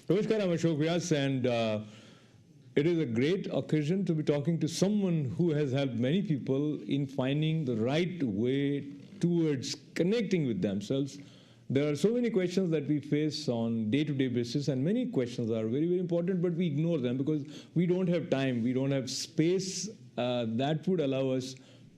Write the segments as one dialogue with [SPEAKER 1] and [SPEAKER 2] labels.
[SPEAKER 1] Namaskar, I'm Ashok Vyas, and it is a great occasion to be talking to someone who has helped many people in finding the right way towards connecting with themselves. There are so many questions that we face on day-to-day basis, and many questions are very, very important, but we ignore them because we don't have time, we don't have space that would allow us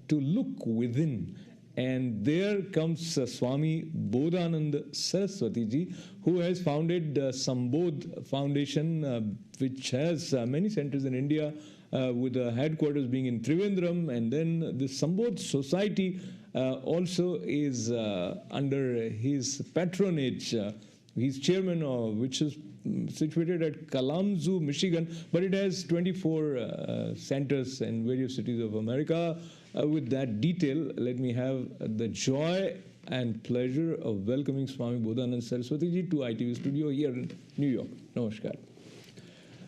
[SPEAKER 1] to look within. And there comes Swami Bodhananda Sarasvati ji, who has founded Sambodh Foundation, which has many centers in India, with the headquarters being in Trivandrum, and then the Sambodh Society also is under his patronage. He's chairman of, which is situated at Kalamazoo, Michigan, but it has 24 centers in various cities of America. With that detail, let me have the joy and pleasure of welcoming Swami Bodhananda Sarasvati ji to ITV studio here in New York. Namaskar.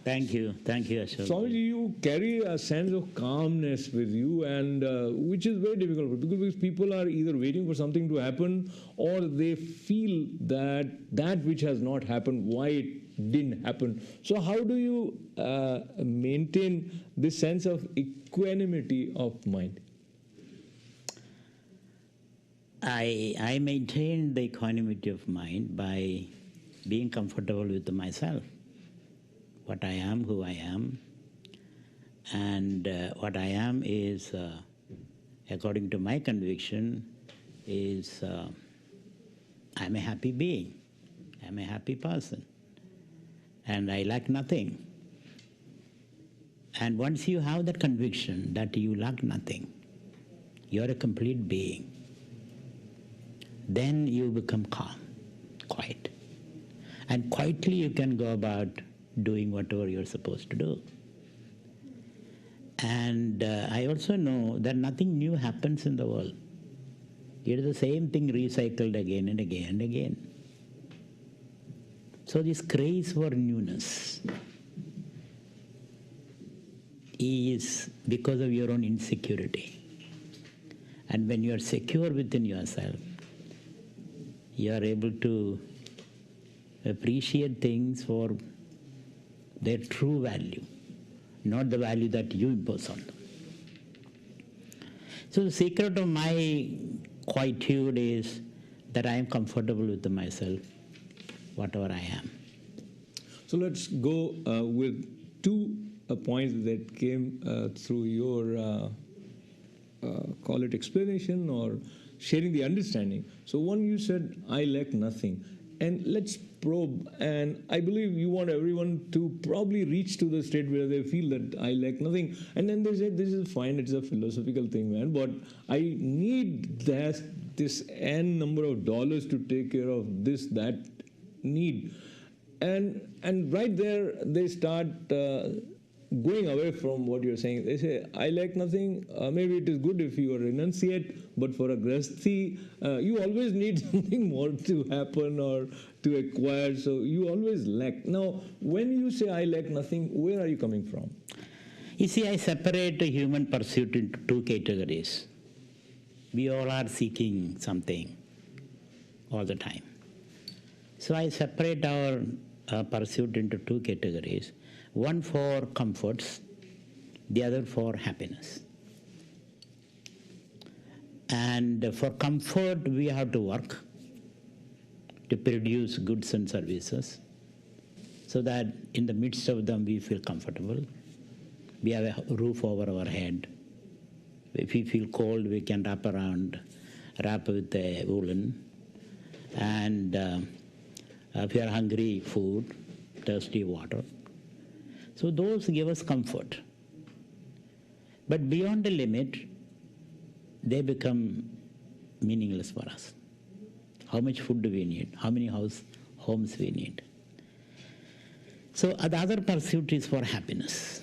[SPEAKER 2] Thank you, Ashok.
[SPEAKER 1] Swamiji, you carry a sense of calmness with you, and which is very difficult because people are either waiting for something to happen or they feel that which has not happened, why it didn't happen. So how do you maintain this sense of equanimity of mind?
[SPEAKER 2] I maintain the equanimity of mind by being comfortable with myself. What I am, who I am, and what I am is, according to my conviction, is I'm a happy being, I'm a happy person, and I lack nothing. And once you have that conviction that you lack nothing, you're a complete being, then you become calm, quiet. And quietly you can go about doing whatever you're supposed to do. And I also know that nothing new happens in the world. It is the same thing recycled again and again and again. So this craze for newness is because of your own insecurity. And when you are secure within yourself, you are able to appreciate things for their true value, not the value that you impose on them. So the secret of my quietude is that I am comfortable with myself, whatever I am.
[SPEAKER 1] So let's go with two points that came through your, call it explanation or sharing the understanding. So one, you said, I lack nothing. And let's probe, and I believe you want everyone to probably reach to the state where they feel that I lack nothing. And then they say, this is fine, it's a philosophical thing, man, but I need this N number of dollars to take care of this, that need. And right there, they start going away from what you're saying. They say, I lack nothing. Maybe it is good if you are renunciate, but for a grasthi, you always need something more to happen or to acquire, so you always lack. Now, when you say I lack nothing, where are you coming from?
[SPEAKER 2] You see, I separate the human pursuit into two categories. We all are seeking something all the time. So I separate our pursuit into two categories. One for comforts, the other for happiness. And for comfort, we have to work to produce goods and services so that in the midst of them we feel comfortable. We have a roof over our head. If we feel cold, we can wrap with a woolen. And if we are hungry, food, thirsty, water. So those give us comfort. But beyond the limit, they become meaningless for us. How much food do we need? How many homes we need? So the other pursuit is for happiness.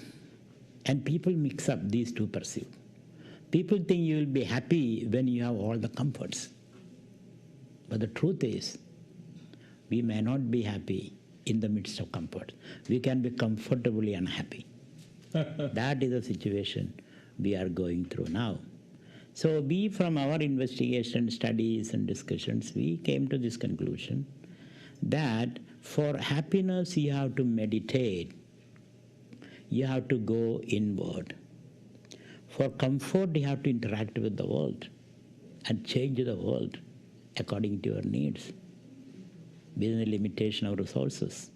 [SPEAKER 2] And people mix up these two pursuits. People think you will be happy when you have all the comforts. But the truth is, we may not be happy in the midst of comfort. We can be comfortably unhappy. That is the situation we are going through now. So from our investigation, studies and discussions, we came to this conclusion that For happiness, you have to meditate. You have to go inward. For comfort, you have to interact with the world and change the world according to your needs, within the limitation of resources.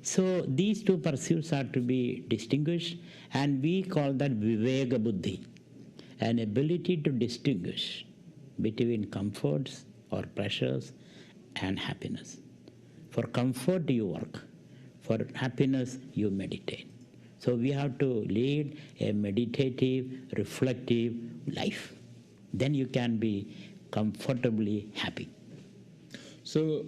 [SPEAKER 2] So these two pursuits are to be distinguished, and we call that Viveka Buddhi, an ability to distinguish between comforts or pleasures and happiness. For comfort, you work. For happiness, you meditate. So we have to lead a meditative, reflective life. Then you can be comfortably happy.
[SPEAKER 1] So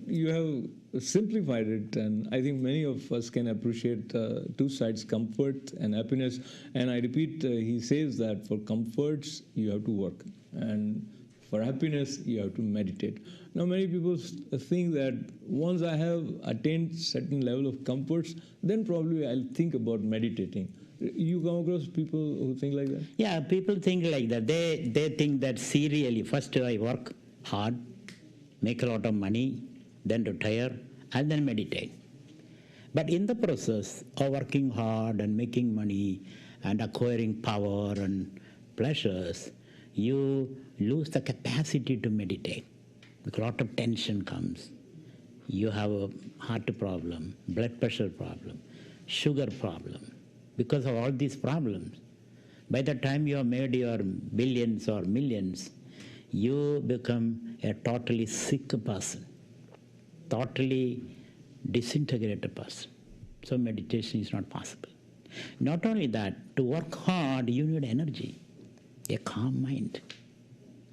[SPEAKER 1] you have simplified it, and I think many of us can appreciate two sides, comfort and happiness. And I repeat, he says that for comforts, you have to work, and for happiness, you have to meditate. Now, many people think that once I have attained certain level of comforts, then probably I'll think about meditating. You come across people who think like that?
[SPEAKER 2] Yeah, people think like that. They think that serially, first I work hard, make a lot of money, then retire, and then meditate. But in the process of working hard and making money and acquiring power and pleasures, you lose the capacity to meditate. Because a lot of tension comes. You have a heart problem, blood pressure problem, sugar problem. Because of all these problems, by the time you have made your billions or millions, you become a totally sick person, totally disintegrated person. So meditation is not possible. Not only that, to work hard, you need energy, a calm mind.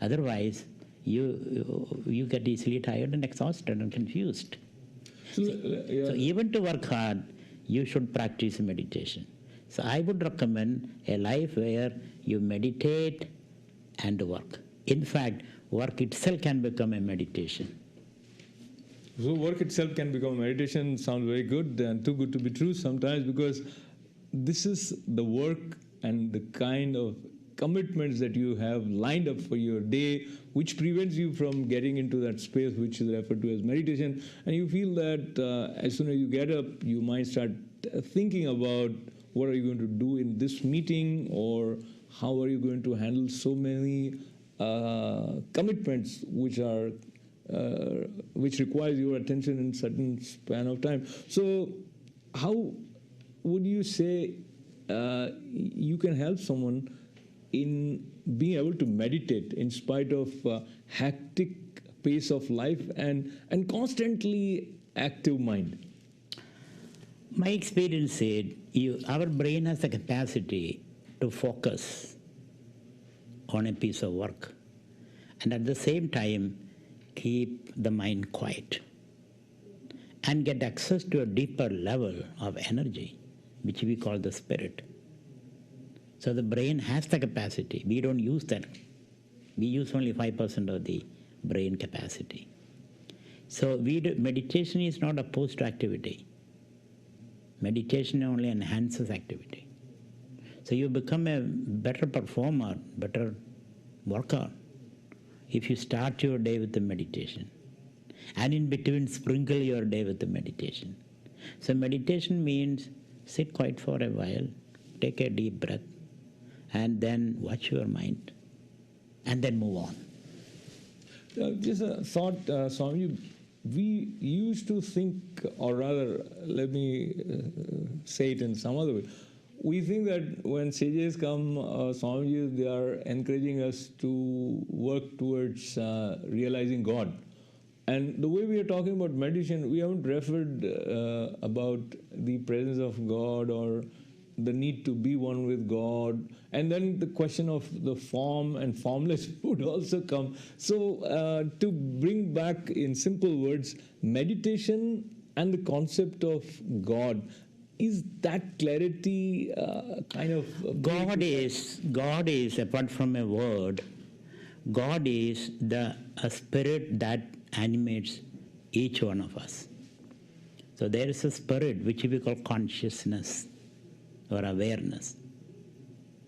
[SPEAKER 2] Otherwise, you get easily tired and exhausted and confused. So even to work hard, you should practice meditation. So I would recommend a life where you meditate and work. In fact, work itself can become a meditation.
[SPEAKER 1] So work itself can become a meditation. Sounds very good and too good to be true sometimes, because this is the work and the kind of commitments that you have lined up for your day, which prevents you from getting into that space which is referred to as meditation. And you feel that as soon as you get up, you might start thinking about what are you going to do in this meeting, or how are you going to handle so many commitments which are which requires your attention in certain span of time. So how would you say you can help someone in being able to meditate in spite of hectic pace of life and constantly active mind?
[SPEAKER 2] My experience said our brain has the capacity to focus on a piece of work and at the same time keep the mind quiet and get access to a deeper level of energy, which we call the spirit. So the brain has the capacity. We don't use that. We use only 5% of the brain capacity. So meditation is not opposed to activity. Meditation only enhances activity. So you become a better performer, better worker, if you start your day with the meditation. And in between, sprinkle your day with the meditation. So meditation means sit quiet for a while, take a deep breath, and then watch your mind, and then move on.
[SPEAKER 1] Just a thought, Swami, we used to think, or rather, let me say it in some other way. We think that when sages come, Swamijis, they are encouraging us to work towards realizing God. And the way we are talking about meditation, we haven't referred about the presence of God or the need to be one with God. And then the question of the form and formless would also come. So to bring back in simple words, meditation and the concept of God, is that clarity kind of...
[SPEAKER 2] God is, apart from a word, God is a spirit that animates each one of us. So there is a spirit which we call consciousness or awareness,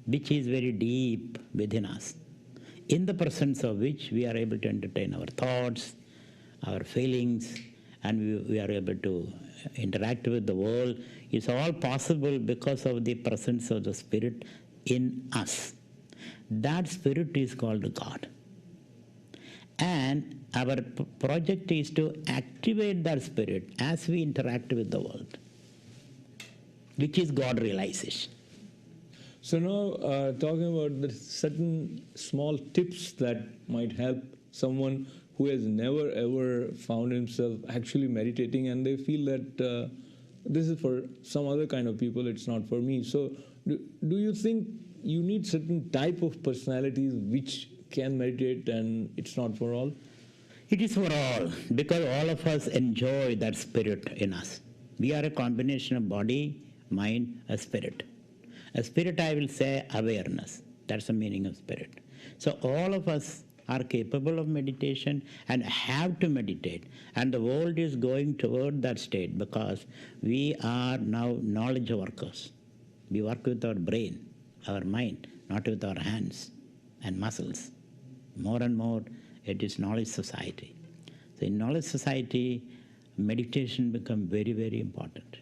[SPEAKER 2] which is very deep within us, in the presence of which we are able to entertain our thoughts, our feelings, and we are able to interact with the world. It's all possible because of the presence of the Spirit in us. That Spirit is called God. And our project is to activate that Spirit as we interact with the world, which is God realization.
[SPEAKER 1] So now, talking about the certain small tips that might help someone who has never ever found himself actually meditating, and they feel that this is for some other kind of people, it's not for me. So do you think you need certain type of personalities which can meditate and it's not for all?
[SPEAKER 2] It is for all, because all of us enjoy that Spirit in us. We are a combination of body, mind, and spirit. A spirit, I will say, awareness. That's the meaning of spirit. So all of us are capable of meditation and have to meditate. And the world is going toward that state because we are now knowledge workers. We work with our brain, our mind, not with our hands and muscles. More and more, it is knowledge society. So in knowledge society, meditation becomes very, very important.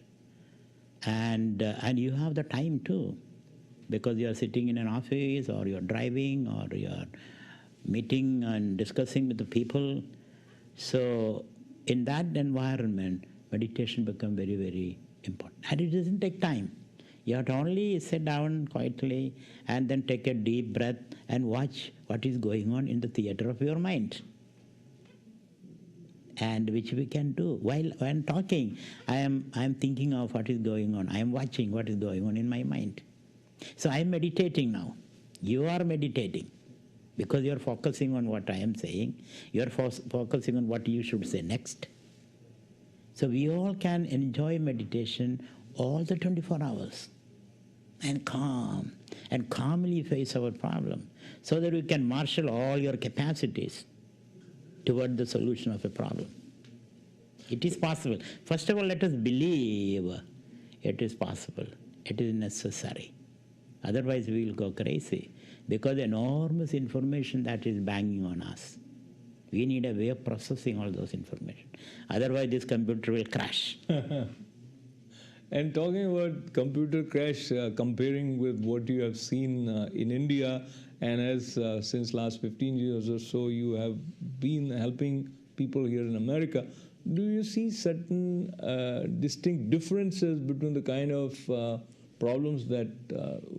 [SPEAKER 2] And you have the time too, because you are sitting in an office, or you are driving, or you are meeting and discussing with the people. So in that environment, meditation becomes very, very important. And it doesn't take time. You have to only sit down quietly and then take a deep breath and watch what is going on in the theater of your mind. And which we can do. While I'm talking, I am thinking of what is going on. I am watching what is going on in my mind. So I am meditating now. You are meditating because you are focusing on what I am saying. You are focusing on what you should say next. So we all can enjoy meditation all the 24 hours and calmly face our problem so that we can marshal all your capacities toward the solution of a problem. It is possible. First of all, let us believe it is possible. It is necessary. Otherwise, we will go crazy because enormous information that is banging on us. We need a way of processing all those information. Otherwise, this computer will crash.
[SPEAKER 1] And talking about computer crash, comparing with what you have seen in India, and as since last 15 years or so, you have been helping people here in America. Do you see certain distinct differences between the kind of problems that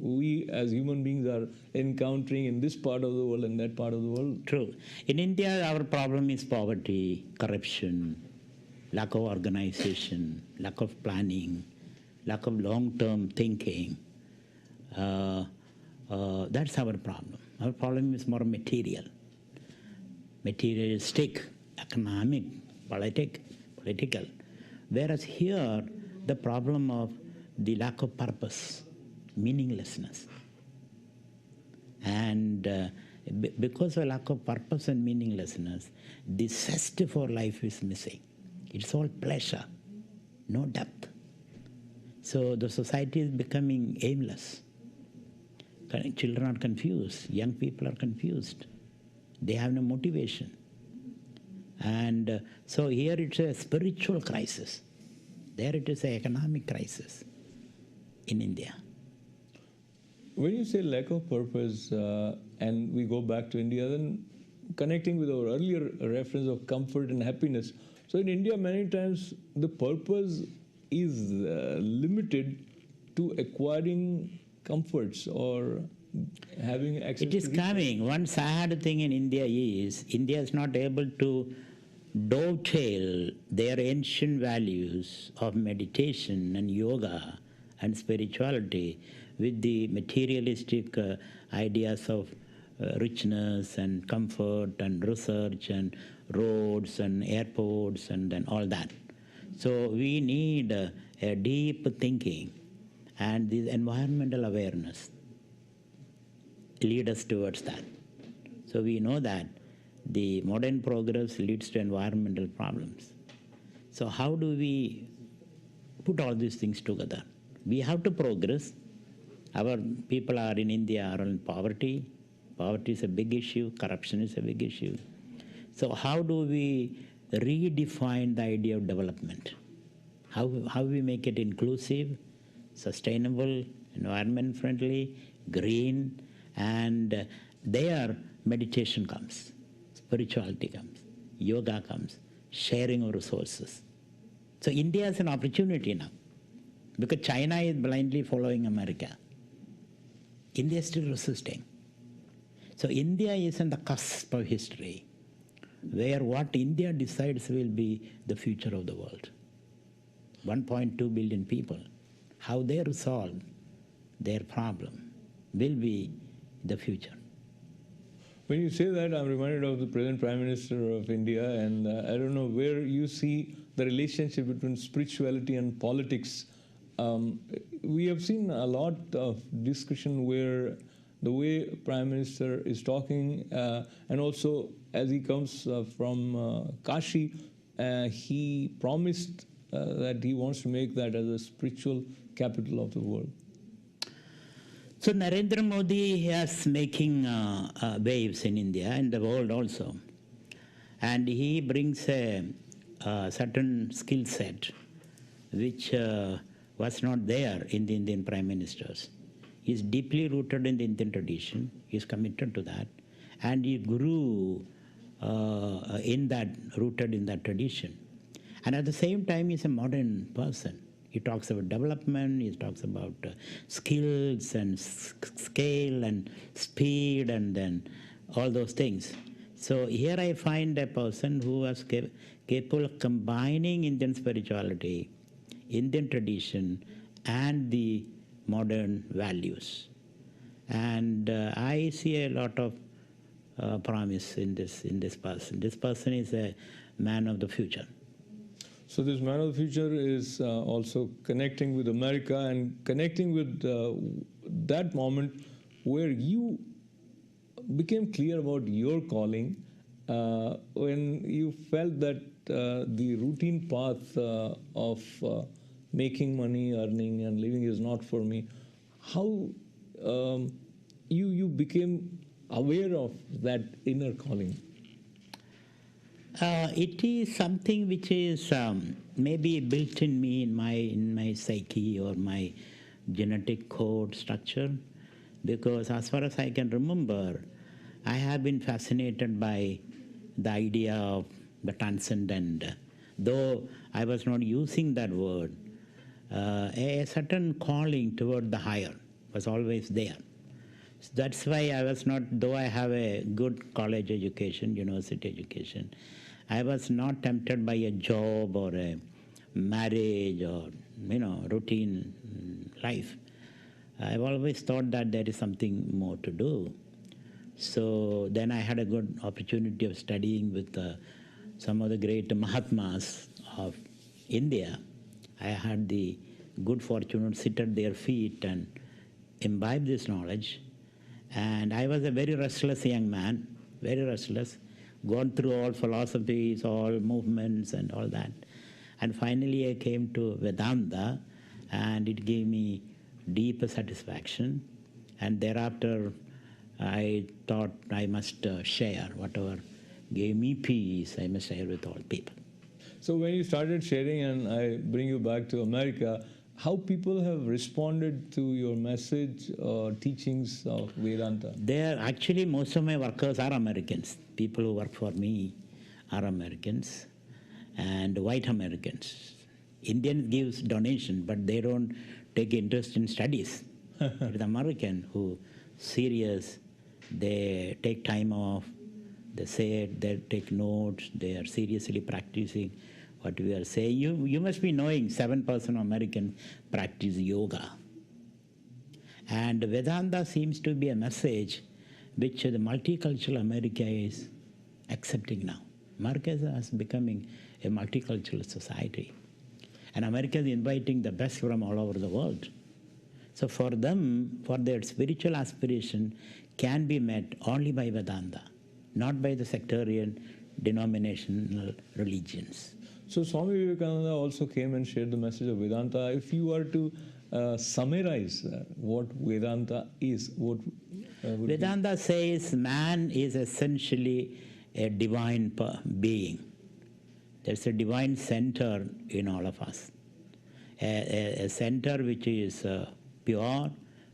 [SPEAKER 1] we as human beings are encountering in this part of the world and that part of the world?
[SPEAKER 2] True. In India, our problem is poverty, corruption, lack of organization, lack of planning, lack of long-term thinking. That's our problem. Our problem is more material, materialistic, economic, political. Whereas here, the problem of the lack of purpose, meaninglessness. And because of lack of purpose and meaninglessness, the zest for life is missing. It's all pleasure, no depth. So the society is becoming aimless. Children are confused, young people are confused. They have no motivation. And so here it's a spiritual crisis. There it is an economic crisis in India.
[SPEAKER 1] When you say lack of purpose, and we go back to India, then connecting with our earlier reference of comfort and happiness. So in India, many times the purpose is limited to acquiring comforts or having access to...
[SPEAKER 2] It is coming. One sad thing in India is not able to dovetail their ancient values of meditation and yoga and spirituality with the materialistic ideas of richness and comfort and research and roads and airports and then all that. So we need a deep thinking, and this environmental awareness lead us towards that. So we know that the modern progress leads to environmental problems. So how do we put all these things together? We have to progress. Our people are in India are in poverty. Poverty is a big issue. Corruption is a big issue. So how do we redefine the idea of development. How we make it inclusive, sustainable, environment friendly, green, and there meditation comes, spirituality comes, yoga comes, sharing of resources. So India has an opportunity now, because China is blindly following America. India is still resisting. So India is on the cusp of history, where what India decides will be the future of the world. 1.2 billion people, how they resolve their problem will be the future.
[SPEAKER 1] When you say that, I'm reminded of the present Prime Minister of India, and I don't know where you see the relationship between spirituality and politics. We have seen a lot of discussion where the way Prime Minister is talking, and also as he comes from Kashi, he promised that he wants to make that as a spiritual capital of the world.
[SPEAKER 2] So Narendra Modi is making waves in India and the world also. And he brings a certain skill set which was not there in the Indian Prime Ministers. He is deeply rooted in the Indian tradition. He is committed to that. And he grew rooted in that tradition. And at the same time, he's a modern person. He talks about development, he talks about skills and scale and speed and then all those things. So here I find a person who was capable of combining Indian spirituality, Indian tradition, and the modern values. And I see a lot of promise in this person. This person is a man of the future.
[SPEAKER 1] So this man of the future is also connecting with America and connecting with that moment where you became clear about your calling, when you felt that the routine path of making money, earning and living is not for me. How you became aware of that inner calling?
[SPEAKER 2] It is something which is maybe built in me, in my psyche or my genetic code structure, because as far as I can remember, I have been fascinated by the idea of the transcendent. Though I was not using that word, a certain calling toward the higher was always there. So that's why I was not, though I have a good college education, university education, I was not tempted by a job or a marriage or, routine life. I've always thought that there is something more to do. So then I had a good opportunity of studying with some of the great Mahatmas of India. I had the good fortune to sit at their feet and imbibe this knowledge. And I was a very restless young man, very restless, gone through all philosophies, all movements and all that. And finally I came to Vedanta, and it gave me deep satisfaction. And thereafter I thought I must share whatever gave me peace, I must share with all people.
[SPEAKER 1] So when you started sharing, and I bring you back to America, how people have responded to your message or teachings of Vedanta?
[SPEAKER 2] Actually, most of my workers are Americans. People who work for me are Americans and white Americans. Indians gives donation, but they don't take interest in studies. It's American who serious, they take time off, they say it, they take notes, they are seriously practicing what we are saying. You must be knowing 7% of Americans practice yoga. And Vedanta seems to be a message which the multicultural America is accepting now. America is becoming a multicultural society. And America is inviting the best from all over the world. So for them, for their spiritual aspiration can be met only by Vedanta, not by the sectarian denominational religions.
[SPEAKER 1] So Swami Vivekananda also came and shared the message of Vedanta. If you were to summarize what Vedanta is, what would
[SPEAKER 2] Vedanta says man is essentially a divine being. There's a divine center in all of us. A center which is pure,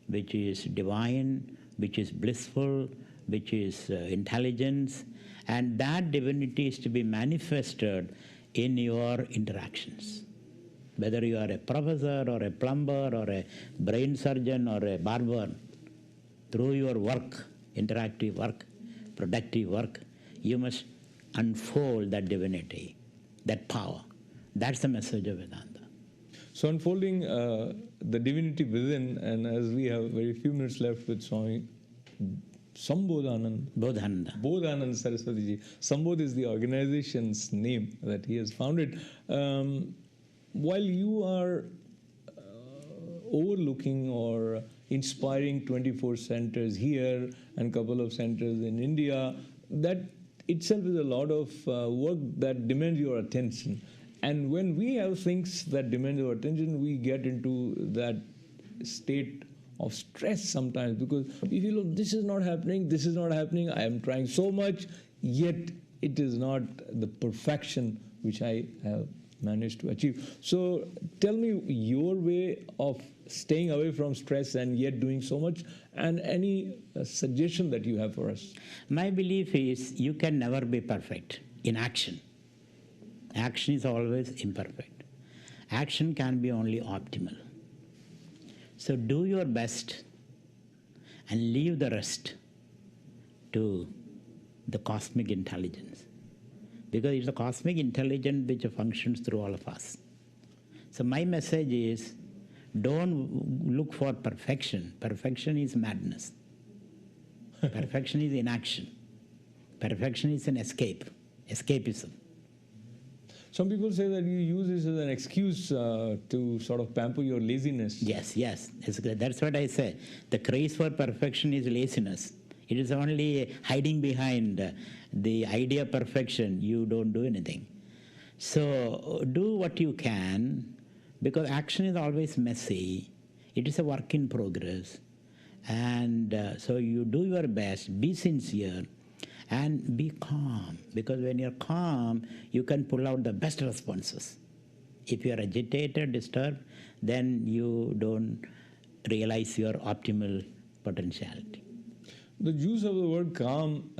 [SPEAKER 2] which is divine, which is blissful, which is intelligence, and that divinity is to be manifested in your interactions. Whether you are a professor or a plumber or a brain surgeon or a barber, through your work, interactive work, productive work, you must unfold that divinity, that power. That's the message of Vedanta.
[SPEAKER 1] So unfolding the divinity within, and as we have very few minutes left with Swami
[SPEAKER 2] Bodhananda
[SPEAKER 1] Sarasvati ji. Sambodh is the organization's name that he has founded. While you are overlooking or inspiring 24 centers here and a couple of centers in India, that itself is a lot of work that demands your attention. And when we have things that demand our attention, we get into that state of stress sometimes, because we feel, oh, this is not happening, I am trying so much, yet it is not the perfection which I have managed to achieve. So tell me your way of staying away from stress and yet doing so much, and any suggestion that you have for us.
[SPEAKER 2] My belief is you can never be perfect in action. Action is always imperfect. Action can be only optimal. So do your best and leave the rest to the cosmic intelligence. Because it's the cosmic intelligence which functions through all of us. So my message is, don't look for perfection. Perfection is madness. Perfection is inaction. Perfection is an escapism.
[SPEAKER 1] Some people say that you use this as an excuse to sort of pamper your laziness.
[SPEAKER 2] Yes. That's what I say. The craze for perfection is laziness. It is only hiding behind the idea of perfection. You don't do anything. So do what you can, because action is always messy. It is a work in progress. And so you do your best, be sincere, and be calm, because when you're calm, you can pull out the best responses. If you're agitated, disturbed, then you don't realize your optimal potentiality.
[SPEAKER 1] The use of the word calm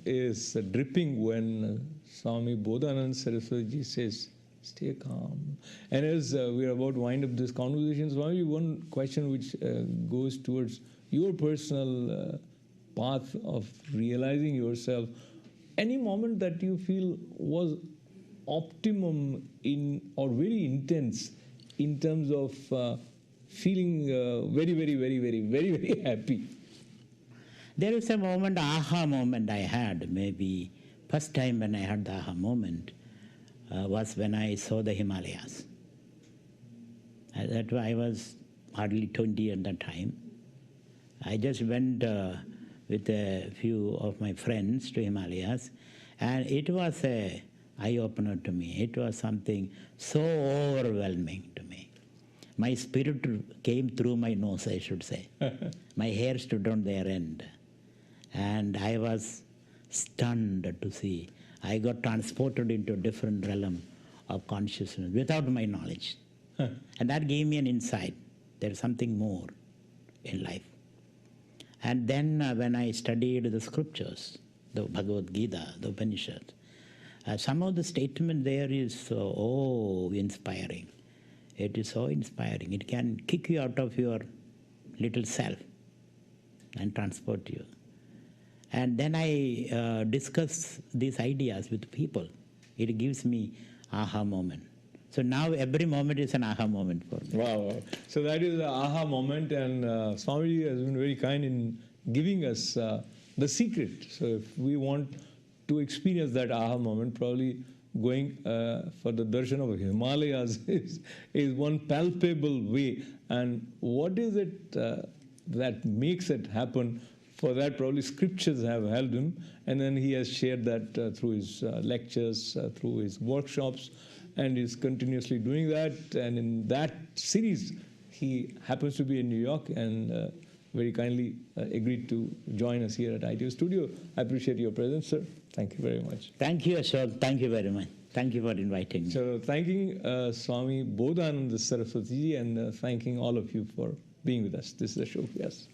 [SPEAKER 1] is dripping when Swami Bodhananda Sarasvati says, stay calm. And as we are about to wind up this conversation, Swami, one question which goes towards your personal path of realizing yourself. Any moment that you feel was optimum in or very intense in terms of feeling very happy?
[SPEAKER 2] There is a moment, aha moment I had. Maybe first time when I had the aha moment was when I saw the Himalayas. That I was hardly 20 at that time. I just went with a few of my friends to Himalayas, and it was an eye-opener to me. It was something so overwhelming to me. My spirit came through my nose, I should say. My hair stood on their end. And I was stunned to see. I got transported into a different realm of consciousness without my knowledge. And that gave me an insight. There is something more in life. And then when I studied the scriptures, the Bhagavad Gita, the Upanishads, some of the statement there is so inspiring. It is so inspiring. It can kick you out of your little self and transport you. And then I discuss these ideas with people. It gives me aha moment. So now every moment is an aha moment for me.
[SPEAKER 1] Wow. So that is the aha moment, and Swamiji has been very kind in giving us the secret. So if we want to experience that aha moment, probably going for the darshan of Himalayas is one palpable way. And what is it that makes it happen? For that, probably scriptures have helped him, and then he has shared that through his lectures, through his workshops, and is continuously doing that. And in that series, he happens to be in New York, and very kindly agreed to join us here at ITO Studio. I appreciate your presence, sir. Thank you very much.
[SPEAKER 2] Thank you, Ashok. Thank you very much. Thank you for inviting me.
[SPEAKER 1] So thanking Swami Bodhananda Sarasvati and thanking all of you for being with us. This is Ashok Vyas.